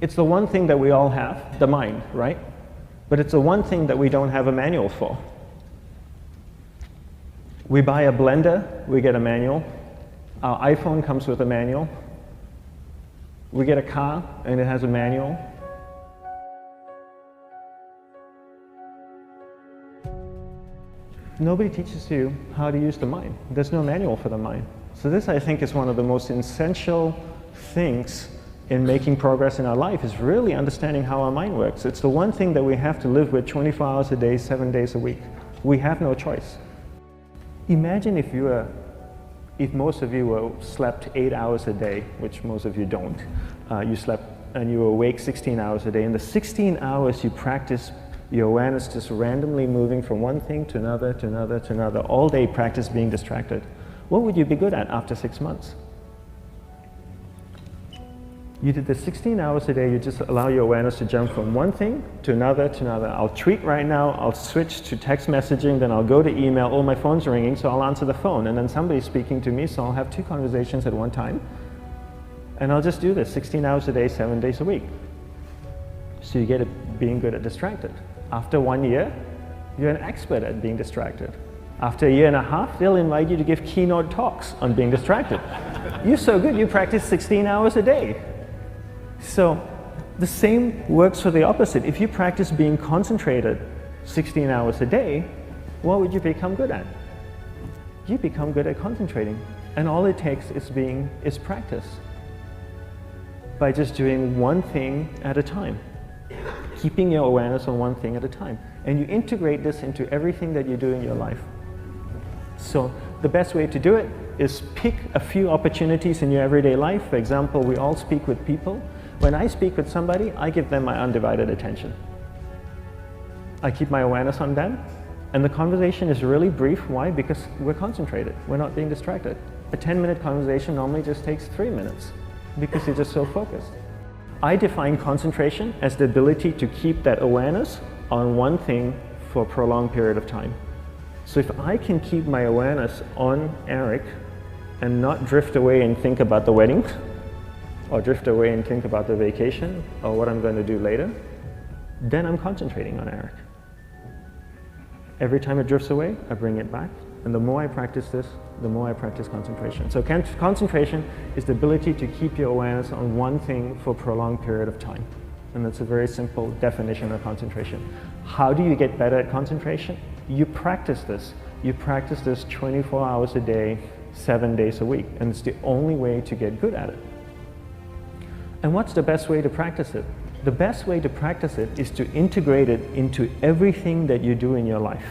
It's the one thing that we all have, the mind, right? But it's the one thing that we don't have a manual for. We buy a blender, we get a manual. Our iPhone comes with a manual. We get a car and it has a manual. Nobody teaches you how to use the mind. There's no manual for the mind. So this, I think, is one of the most essential things in making progress in our life, is really understanding how our mind works. It's the one thing that we have to live with 24 hours a day, 7 days a week. We have no choice. Imagine if most of you slept 8 hours a day, which most of you don't. You slept and you were awake 16 hours a day. In the 16 hours you practice your awareness just randomly moving from one thing to another, to another, to another. All day practice being distracted. What would you be good at after 6 months? You did the 16 hours a day, you just allow your awareness to jump from one thing to another to another. I'll tweet right now, I'll switch to text messaging, then I'll go to email. Oh, my phone's ringing, so I'll answer the phone. And then somebody's speaking to me, so I'll have 2 conversations at one time. And I'll just do this 16 hours a day, 7 days a week. So you get it being good at distracted. After 1 year, you're an expert at being distracted. After a year and a half, they'll invite you to give keynote talks on being distracted. You're so good, you practice 16 hours a day. So the same works for the opposite. If you practice being concentrated 16 hours a day, what would you become good at? You become good at concentrating. And all it takes is practice. By just doing one thing at a time. Keeping your awareness on one thing at a time. And you integrate this into everything that you do in your life. So the best way to do it is pick a few opportunities in your everyday life. For example, we all speak with people. When I speak with somebody, I give them my undivided attention. I keep my awareness on them, and the conversation is really brief. Why? Because we're concentrated. We're not being distracted. A 10-minute conversation normally just takes 3 minutes because you're just so focused. I define concentration as the ability to keep that awareness on one thing for a prolonged period of time. So if I can keep my awareness on Eric and not drift away and think about the wedding, or drift away and think about the vacation, or what I'm going to do later, then I'm concentrating on Eric. Every time it drifts away, I bring it back. And the more I practice this, the more I practice concentration. So concentration is the ability to keep your awareness on one thing for a prolonged period of time. And that's a very simple definition of concentration. How do you get better at concentration? You practice this. You practice this 24 hours a day, 7 days a week. And it's the only way to get good at it. And what's the best way to practice it? The best way to practice it is to integrate it into everything that you do in your life.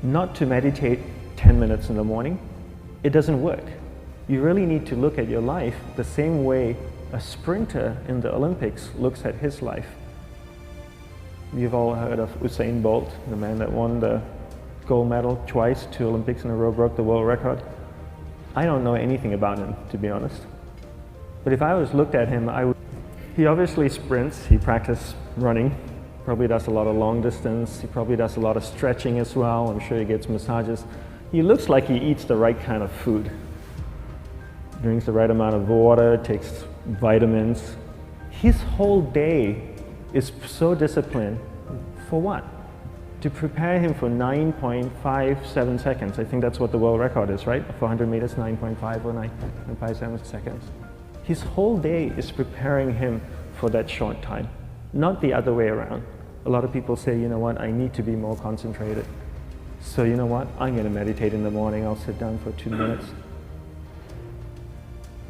Not to meditate 10 minutes in the morning. It doesn't work. You really need to look at your life the same way a sprinter in the Olympics looks at his life. You've all heard of Usain Bolt, the man that won the gold medal twice, 2 Olympics in a row, broke the world record. I don't know anything about him, to be honest. But if I was looked at him, he obviously sprints, he practices running, probably does a lot of long distance, he probably does a lot of stretching as well, I'm sure he gets massages. He looks like he eats the right kind of food. Drinks the right amount of water, takes vitamins. His whole day is so disciplined. For what? To prepare him for 9.57 seconds. I think that's what the world record is, right? For 100 meters, 9.5 or 9.57 seconds. His whole day is preparing him for that short time, not the other way around. A lot of people say, you know what, I need to be more concentrated. So you know what, I'm going to meditate in the morning, I'll sit down for 2 minutes.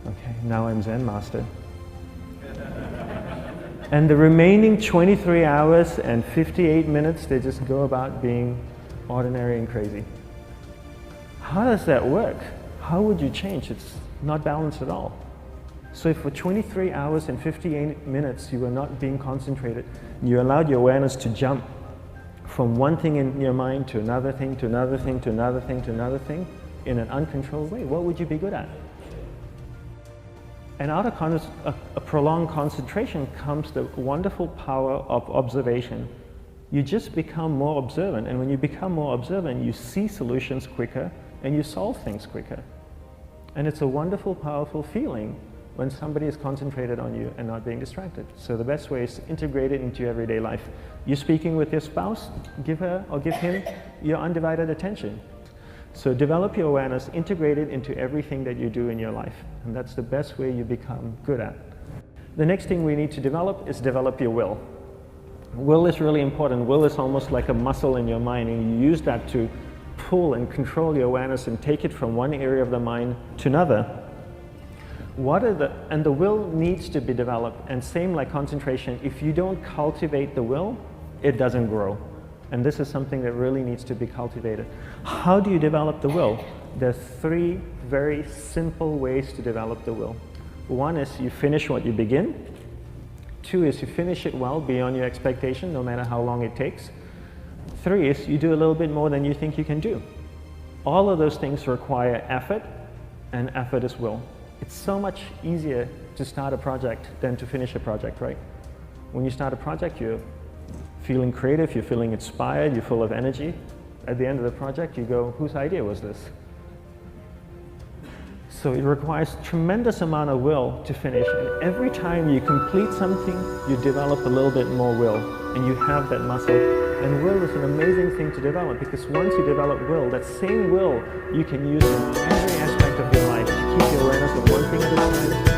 Okay, now I'm Zen master. And the remaining 23 hours and 58 minutes, they just go about being ordinary and crazy. How does that work? How would you change? It's not balanced at all. So if for 23 hours and 58 minutes you were not being concentrated, you allowed your awareness to jump from one thing in your mind to another thing, to another thing, to another thing, to another thing, in an uncontrolled way, what would you be good at? And out of a prolonged concentration comes the wonderful power of observation. You just become more observant, and when you become more observant, you see solutions quicker and you solve things quicker. And it's a wonderful, powerful feeling when somebody is concentrated on you and not being distracted. So the best way is to integrate it into your everyday life. You're speaking with your spouse, give her or give him your undivided attention. So develop your awareness, integrate it into everything that you do in your life. And that's the best way you become good at. The next thing we need to develop is develop your will. Will is really important. Will is almost like a muscle in your mind, and you use that to pull and control your awareness and take it from one area of the mind to another. And the will needs to be developed, and same like concentration, if you don't cultivate the will, it doesn't grow. And this is something that really needs to be cultivated. How do you develop the will? There are 3 very simple ways to develop the will. 1 is you finish what you begin. 2 is you finish it well beyond your expectation, no matter how long it takes. 3 is you do a little bit more than you think you can do. All of those things require effort, and effort is will. It's so much easier to start a project than to finish a project, right? When you start a project, you're feeling creative, you're feeling inspired, you're full of energy. At the end of the project, you go, whose idea was this? So it requires tremendous amount of will to finish. And every time you complete something, you develop a little bit more will, and you have that muscle. And will is an amazing thing to develop, because once you develop will, that same will you can use in every aspect of your life to keep your awareness of one thing at a time,